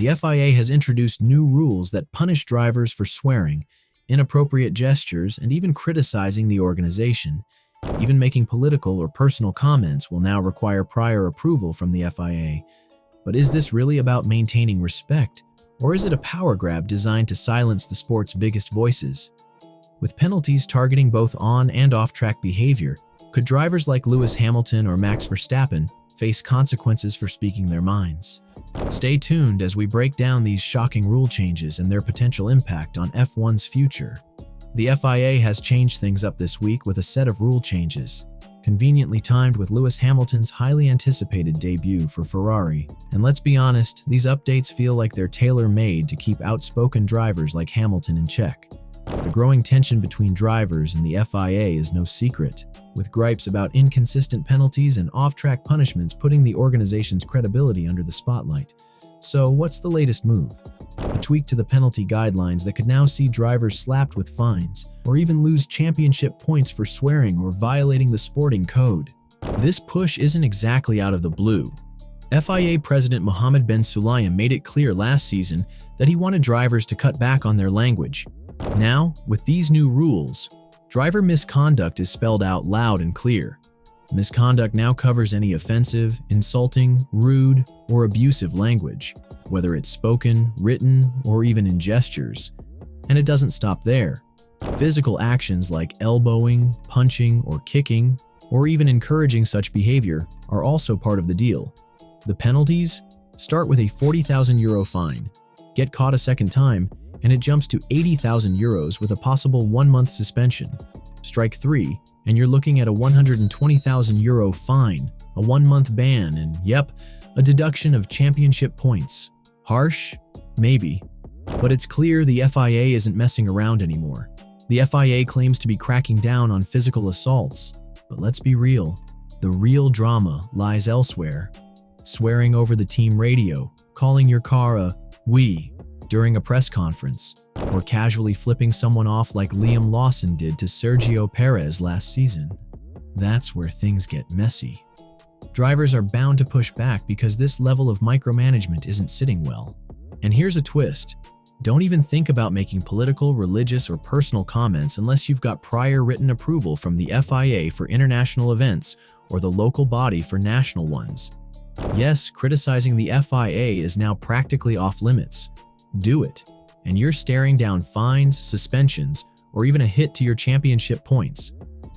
The FIA has introduced new rules that punish drivers for swearing, inappropriate gestures, and even criticizing the organization. Even making political or personal comments will now require prior approval from the FIA. But is this really about maintaining respect, or is it a power grab designed to silence the sport's biggest voices? With penalties targeting both on- and off-track behavior, could drivers like Lewis Hamilton or Max Verstappen face consequences for speaking their minds? Stay tuned as we break down these shocking rule changes and their potential impact on F1's future. The FIA has changed things up this week with a set of rule changes, conveniently timed with Lewis Hamilton's highly anticipated debut for Ferrari. And let's be honest, these updates feel like they're tailor-made to keep outspoken drivers like Hamilton in check. The growing tension between drivers and the FIA is no secret, with gripes about inconsistent penalties and off-track punishments putting the organization's credibility under the spotlight. So, what's the latest move? A tweak to the penalty guidelines that could now see drivers slapped with fines, or even lose championship points for swearing or violating the sporting code. This push isn't exactly out of the blue. FIA President Mohammed bin Sulayem made it clear last season that he wanted drivers to cut back on their language. Now, with these new rules, driver misconduct is spelled out loud and clear. Misconduct now covers any offensive, insulting, rude, or abusive language, whether it's spoken, written, or even in gestures. And it doesn't stop there. Physical actions like elbowing, punching, or kicking, or even encouraging such behavior are also part of the deal. The penalties start with a €40,000 fine. Get caught a second time, and it jumps to €80,000 with a possible 1-month suspension. Strike 3, and you're looking at a €120,000 fine, a 1-month ban, and yep, a deduction of championship points. Harsh? Maybe. But it's clear the FIA isn't messing around anymore. The FIA claims to be cracking down on physical assaults. But let's be real, the real drama lies elsewhere. Swearing over the team radio, calling your car a "we" during a press conference, or casually flipping someone off like Liam Lawson did to Sergio Perez last season. That's where things get messy. Drivers are bound to push back because this level of micromanagement isn't sitting well. And here's a twist. Don't even think about making political, religious, or personal comments unless you've got prior written approval from the FIA for international events or the local body for national ones. Yes, criticizing the FIA is now practically off limits. Do it, and you're staring down fines, suspensions, or even a hit to your championship points.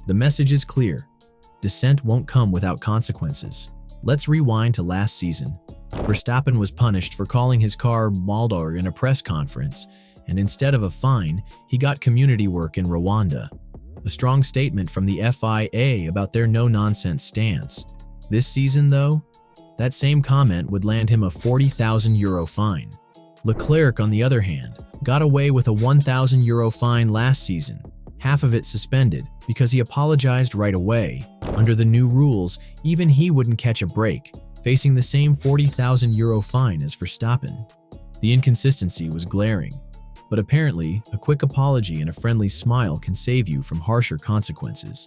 The message is clear. Dissent won't come without consequences. Let's rewind to last season. Verstappen was punished for calling his car Maldor in a press conference, and instead of a fine, he got community work in Rwanda. A strong statement from the FIA about their no-nonsense stance. This season, though, that same comment would land him a €40,000 fine. Leclerc, on the other hand, got away with a €1,000 fine last season, half of it suspended, because he apologized right away. Under the new rules, even he wouldn't catch a break, facing the same €40,000 fine as Verstappen. The inconsistency was glaring, but apparently, a quick apology and a friendly smile can save you from harsher consequences.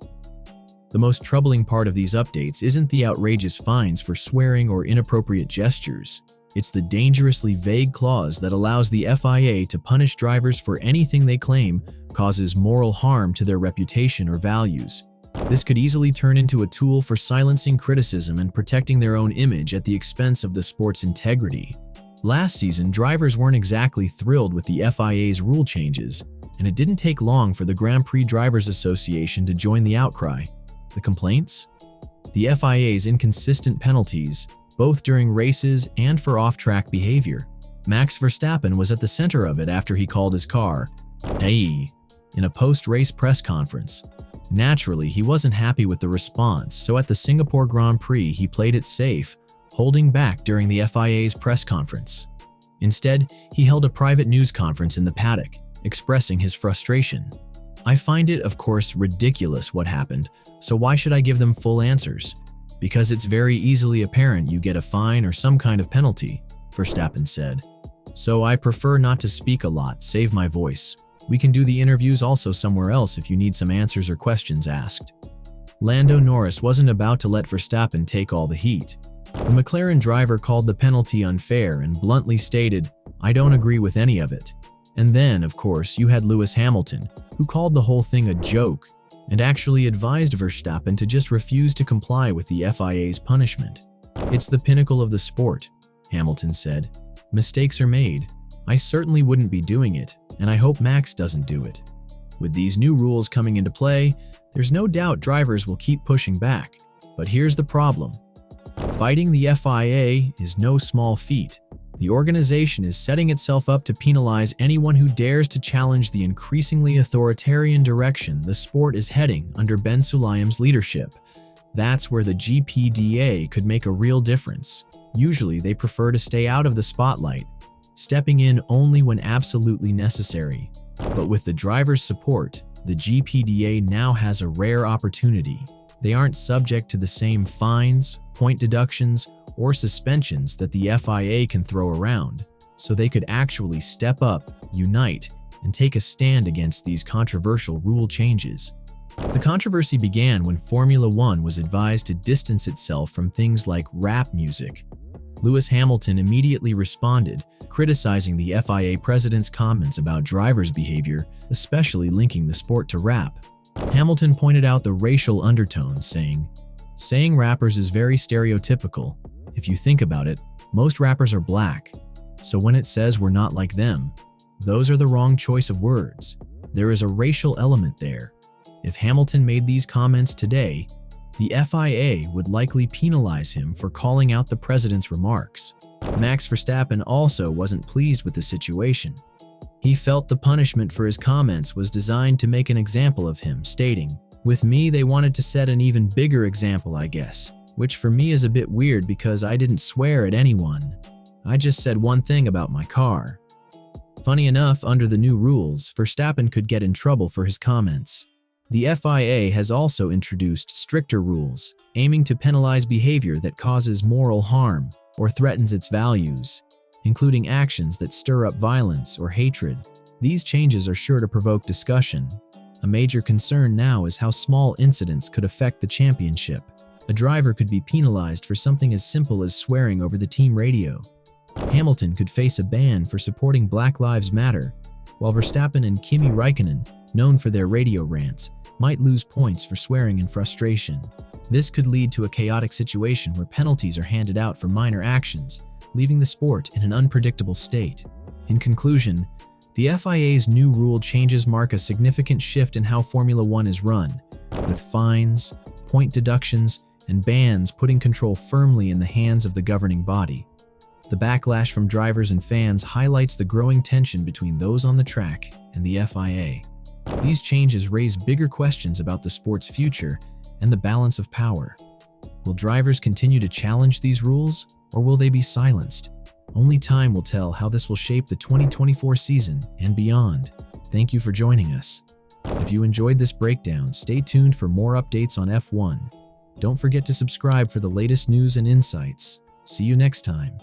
The most troubling part of these updates isn't the outrageous fines for swearing or inappropriate gestures. It's the dangerously vague clause that allows the FIA to punish drivers for anything they claim causes moral harm to their reputation or values. This could easily turn into a tool for silencing criticism and protecting their own image at the expense of the sport's integrity. Last season, drivers weren't exactly thrilled with the FIA's rule changes, and it didn't take long for the Grand Prix Drivers Association to join the outcry. The complaints? The FIA's inconsistent penalties, both during races and for off-track behavior. Max Verstappen was at the center of it after he called his car "Ay" in a post-race press conference. Naturally, he wasn't happy with the response, so at the Singapore Grand Prix he played it safe, holding back during the FIA's press conference. Instead, he held a private news conference in the paddock, expressing his frustration. I find it, of course, ridiculous what happened, so why should I give them full answers? Because it's very easily apparent you get a fine or some kind of penalty, Verstappen said. So I prefer not to speak a lot, save my voice. We can do the interviews also somewhere else if you need some answers or questions asked. Lando Norris wasn't about to let Verstappen take all the heat. The McLaren driver called the penalty unfair and bluntly stated, "I don't agree with any of it." And then, of course, you had Lewis Hamilton, who called the whole thing a joke and actually advised Verstappen to just refuse to comply with the FIA's punishment. "It's the pinnacle of the sport," Hamilton said. "Mistakes are made. I certainly wouldn't be doing it, and I hope Max doesn't do it." With these new rules coming into play, there's no doubt drivers will keep pushing back. But here's the problem. Fighting the FIA is no small feat. The organization is setting itself up to penalize anyone who dares to challenge the increasingly authoritarian direction the sport is heading under Ben Sulayem's leadership. That's where the GPDA could make a real difference. Usually, they prefer to stay out of the spotlight, stepping in only when absolutely necessary. But with the drivers' support, the GPDA now has a rare opportunity. They aren't subject to the same fines, point deductions, or suspensions that the FIA can throw around, so they could actually step up, unite, and take a stand against these controversial rule changes. The controversy began when Formula One was advised to distance itself from things like rap music. Lewis Hamilton immediately responded, criticizing the FIA president's comments about drivers' behavior, especially linking the sport to rap. Hamilton pointed out the racial undertones, saying rappers is very stereotypical. If you think about it, most rappers are black. So when it says we're not like them, those are the wrong choice of words. There is a racial element there. If Hamilton made these comments today, the FIA would likely penalize him for calling out the president's remarks. Max Verstappen also wasn't pleased with the situation. He felt the punishment for his comments was designed to make an example of him, stating, "With me, they wanted to set an even bigger example, I guess, which for me is a bit weird because I didn't swear at anyone. I just said one thing about my car." Funny enough, under the new rules, Verstappen could get in trouble for his comments. The FIA has also introduced stricter rules, aiming to penalize behavior that causes moral harm or threatens its values, including actions that stir up violence or hatred. These changes are sure to provoke discussion. A major concern now is how small incidents could affect the championship. A driver could be penalized for something as simple as swearing over the team radio. Hamilton could face a ban for supporting Black Lives Matter, while Verstappen and Kimi Räikkönen, known for their radio rants, might lose points for swearing in frustration. This could lead to a chaotic situation where penalties are handed out for minor actions, leaving the sport in an unpredictable state. In conclusion, the FIA's new rule changes mark a significant shift in how Formula One is run, with fines, point deductions, and bans putting control firmly in the hands of the governing body. The backlash from drivers and fans highlights the growing tension between those on the track and the FIA. These changes raise bigger questions about the sport's future and the balance of power. Will drivers continue to challenge these rules, or will they be silenced? Only time will tell how this will shape the 2024 season and beyond. Thank you for joining us. If you enjoyed this breakdown, stay tuned for more updates on F1. Don't forget to subscribe for the latest news and insights. See you next time.